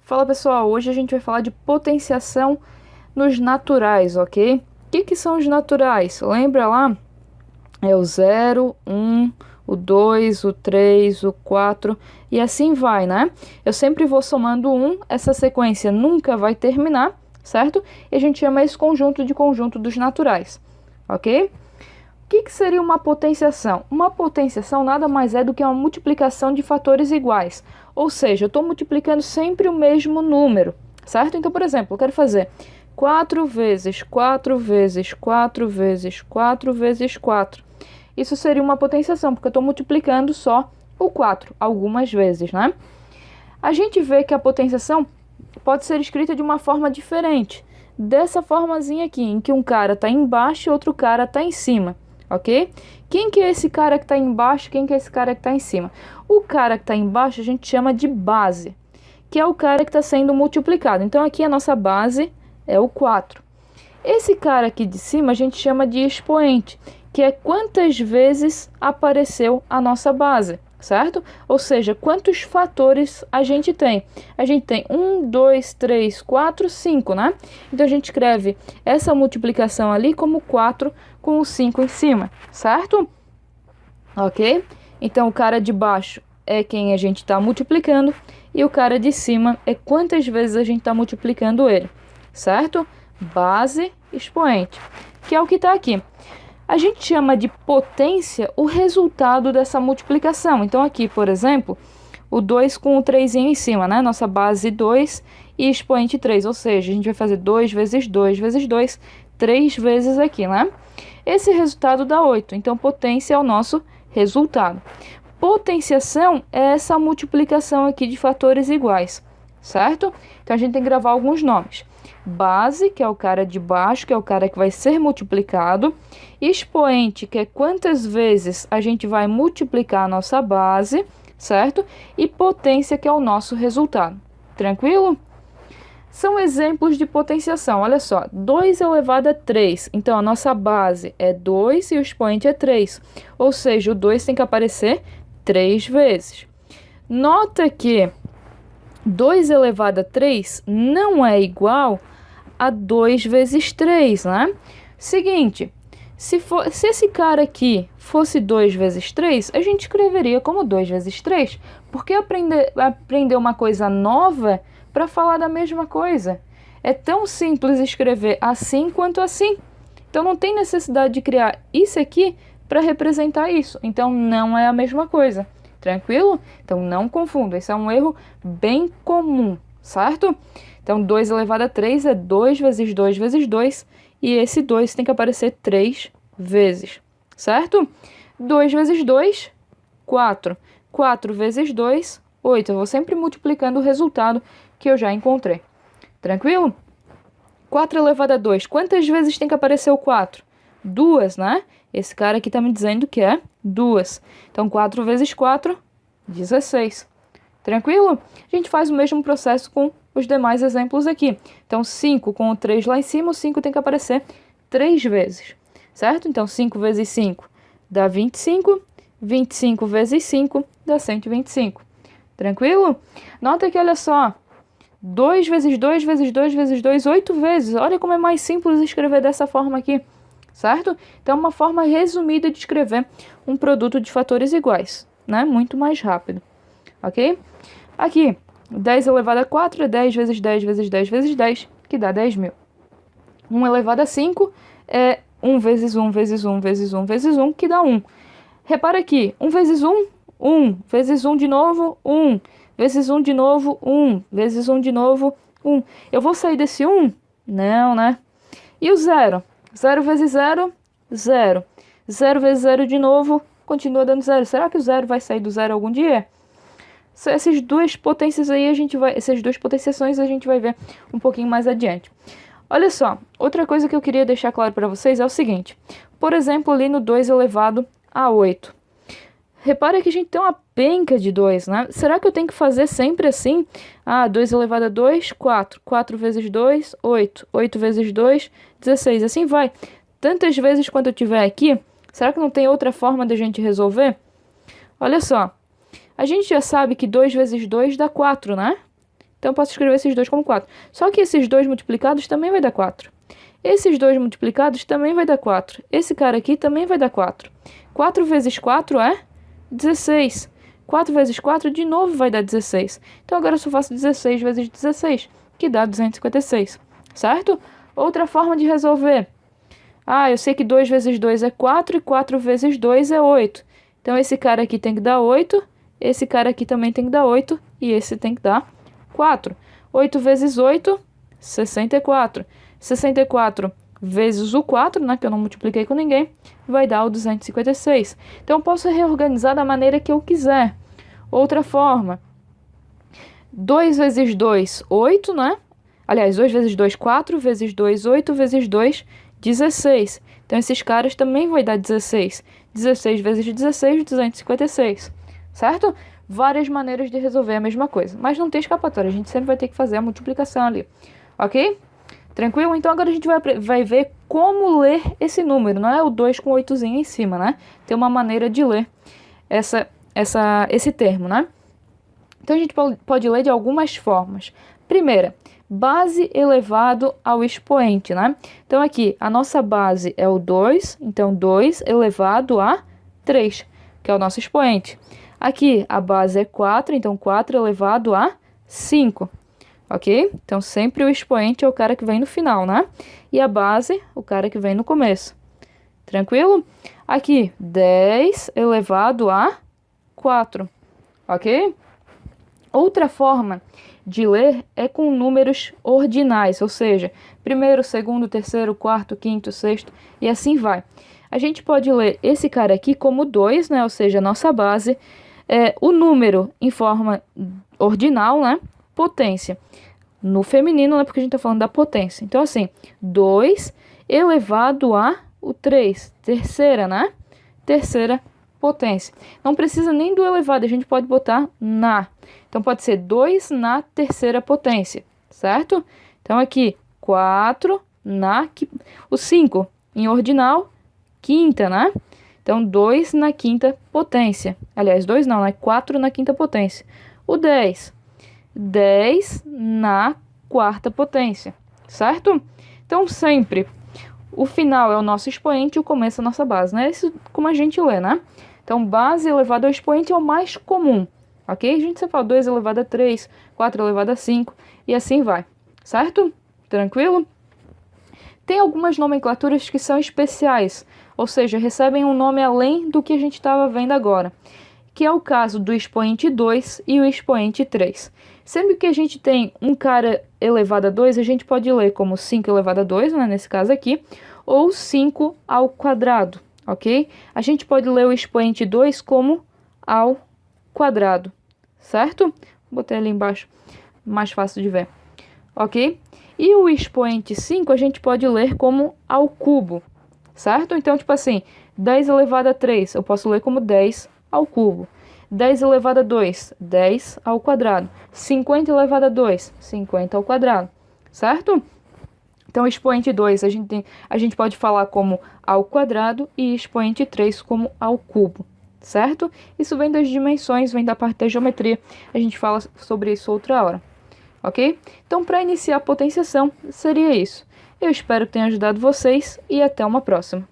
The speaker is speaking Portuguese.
Fala pessoal, hoje a gente vai falar de potenciação nos naturais, ok? O que são os naturais? Lembra lá? É o 0, 1, o 2, o 3, o 4 e assim vai, né? Eu sempre vou somando 1, essa sequência nunca vai terminar, certo? E a gente chama esse conjunto de conjunto dos naturais, ok? O que seria uma potenciação? Uma potenciação nada mais é do que uma multiplicação de fatores iguais. Ou seja, eu estou multiplicando sempre o mesmo número, certo? Então, por exemplo, eu quero fazer 4 vezes 4 vezes 4 vezes 4 vezes 4. Isso seria uma potenciação, porque eu estou multiplicando só o 4 algumas vezes, né? A gente vê que a potenciação pode ser escrita de uma forma diferente. Dessa formazinha aqui, em que um cara está embaixo e outro cara está em cima. Ok? Quem que é esse cara que está embaixo? Quem que é esse cara que está em cima? O cara que está embaixo a gente chama de base, que é o cara que está sendo multiplicado. Então aqui a nossa base é o 4. Esse cara aqui de cima a gente chama de expoente, que é quantas vezes apareceu a nossa base, certo? Ou seja, quantos fatores a gente tem. A gente tem 1, 2, 3, 4, 5, né? Então a gente escreve essa multiplicação ali como 4 com o 5 em cima, certo? Ok? Então o cara de baixo é quem a gente está multiplicando e o cara de cima é quantas vezes a gente está multiplicando ele, certo? Base, expoente, que é o que está aqui. A gente chama de potência o resultado dessa multiplicação. Então aqui, por exemplo, o 2 com o 3 em cima, né? Nossa base 2 e expoente 3, ou seja, a gente vai fazer 2 vezes 2 vezes 2, 3 vezes aqui, né? Esse resultado dá 8, então potência é o nosso resultado. Potenciação é essa multiplicação aqui de fatores iguais, certo? Então a gente tem que gravar alguns nomes. Base, que é o cara de baixo, que é o cara que vai ser multiplicado. Expoente, que é quantas vezes a gente vai multiplicar a nossa base, certo? E potência, que é o nosso resultado. Tranquilo? São exemplos de potenciação. Olha só, 2 elevado a 3. Então, a nossa base é 2 e o expoente é 3. Ou seja, o 2 tem que aparecer 3 vezes. Nota que 2 elevado a 3 não é igual a 2 vezes 3, né? Seguinte, se esse cara aqui fosse 2 vezes 3, a gente escreveria como 2 vezes 3. Porque aprender uma coisa nova para falar da mesma coisa. É tão simples escrever assim quanto assim. Então não tem necessidade de criar isso aqui para representar isso. Então não é a mesma coisa. Tranquilo? Então não confunda. Esse é um erro bem comum, certo? Então 2 elevado a 3 é 2 vezes 2 vezes 2. E esse 2 tem que aparecer 3 vezes, certo? 2 vezes 2, 4. 4 vezes 2, 8. Eu vou sempre multiplicando o resultado que eu já encontrei. Tranquilo? 4 elevado a 2. Quantas vezes tem que aparecer o 4? 2, né? Esse cara aqui está me dizendo que é 2. Então, 4 vezes 4, 16. Tranquilo? A gente faz o mesmo processo com os demais exemplos aqui. Então, 5 com o 3 lá em cima, o 5 tem que aparecer 3 vezes. Certo? Então, 5 vezes 5 dá 25. 25 vezes 5 dá 125. Tranquilo? Nota que, olha só, 2 vezes 2 vezes 2 vezes 2, 8 vezes. Olha como é mais simples escrever dessa forma aqui, certo? Então, é uma forma resumida de escrever um produto de fatores iguais, né? Muito mais rápido, ok? Aqui, 10 elevado a 4 é 10 vezes 10 vezes 10 vezes 10, que dá 10.000. 1 elevado a 5 é 1 vezes 1 vezes 1 vezes 1 vezes 1, que dá 1. Repara aqui, 1 vezes 1, 1. Vezes 1 de novo, 1. Vezes 1 de novo, 1. Vezes 1 de novo, 1. Eu vou sair desse 1? Não, né? E o 0? 0 vezes 0, 0. 0 vezes 0 de novo, continua dando 0. Será que o 0 vai sair do 0 algum dia? Essas duas potências aí essas duas potenciações a gente vai ver um pouquinho mais adiante. Olha só, outra coisa que eu queria deixar claro para vocês é o seguinte. Por exemplo, ali no 2 elevado a 8. Repara que a gente tem uma penca de 2, né? Será que eu tenho que fazer sempre assim? 2 elevado a 2, 4. 4 vezes 2, 8. 8 vezes 2, 16. Assim vai. Tantas vezes quanto eu tiver aqui, será que não tem outra forma de a gente resolver? Olha só. A gente já sabe que 2 vezes 2 dá 4, né? Então eu posso escrever esses 2 como 4. Só que esses 2 multiplicados também vai dar 4. Esses 2 multiplicados também vai dar 4. Esse cara aqui também vai dar 4. 4 vezes 4 é 16. 4 vezes 4 de novo vai dar 16. Então agora eu só faço 16 vezes 16, que dá 256, certo? Outra forma de resolver. Ah, eu sei que 2 vezes 2 é 4 e 4 vezes 2 é 8. Então esse cara aqui tem que dar 8, esse cara aqui também tem que dar 8 e esse tem que dar 4. 8 vezes 8, 64. 64 vezes o 4, né, que eu não multipliquei com ninguém, vai dar o 256. Então eu posso reorganizar da maneira que eu quiser. Outra forma, 2 vezes 2, 8, né? Aliás, 2 vezes 2, 4, vezes 2, 8, vezes 2, 16. Então esses caras também vai dar 16. 16 vezes 16, 256, certo? Várias maneiras de resolver a mesma coisa, mas não tem escapatória, a gente sempre vai ter que fazer a multiplicação ali, ok? Tranquilo? Então agora a gente vai ver como ler esse número, não é o 2 com 8zinho em cima, né? Tem uma maneira de ler esse termo, né? Então a gente pode ler de algumas formas. Primeira, base elevado ao expoente, né? Então aqui, a nossa base é o 2, então 2 elevado a 3, que é o nosso expoente. Aqui, a base é 4, então 4 elevado a 5. Ok? Então, sempre o expoente é o cara que vem no final, né? E a base, o cara que vem no começo. Tranquilo? Aqui, 10 elevado a 4. Ok? Outra forma de ler é com números ordinais, ou seja, primeiro, segundo, terceiro, quarto, quinto, sexto e assim vai. A gente pode ler esse cara aqui como 2, né? Ou seja, a nossa base. O número em forma ordinal, né? Potência. No feminino, né? Porque a gente tá falando da potência. Então, assim, 2 elevado a o 3. Terceira, né? Terceira potência. Não precisa nem do elevado, a gente pode botar na. Então, pode ser 2 na terceira potência, certo? Então, aqui, 4 na... O 5 em ordinal, quinta, né? Então, 2 na quinta potência. Aliás, 2 não, né? 4 na quinta potência. O 10... 10 na quarta potência, certo? Então, sempre o final é o nosso expoente e o começo é a nossa base, né? Isso como a gente lê, né? Então, base elevado ao expoente é o mais comum, ok? A gente sempre fala 2 elevado a 3, 4 elevado a 5 e assim vai, certo? Tranquilo? Tem algumas nomenclaturas que são especiais, ou seja, recebem um nome além do que a gente estava vendo agora, que é o caso do expoente 2 e o expoente 3. Sempre que a gente tem um cara elevado a 2, a gente pode ler como 5 elevado a 2, né, nesse caso aqui, ou 5 ao quadrado, ok? A gente pode ler o expoente 2 como ao quadrado, certo? Botei ali embaixo, mais fácil de ver, ok? E o expoente 5 a gente pode ler como ao cubo, certo? Então, tipo assim, 10 elevado a 3, eu posso ler como 10 ao cubo. 10 elevado a 2, 10 ao quadrado. 50 elevado a 2, 50 ao quadrado, certo? Então, expoente 2 a gente pode falar como ao quadrado e expoente 3 como ao cubo, certo? Isso vem das dimensões, vem da parte da geometria. A gente fala sobre isso outra hora, ok? Então, para iniciar a potenciação, seria isso. Eu espero que tenha ajudado vocês e até uma próxima.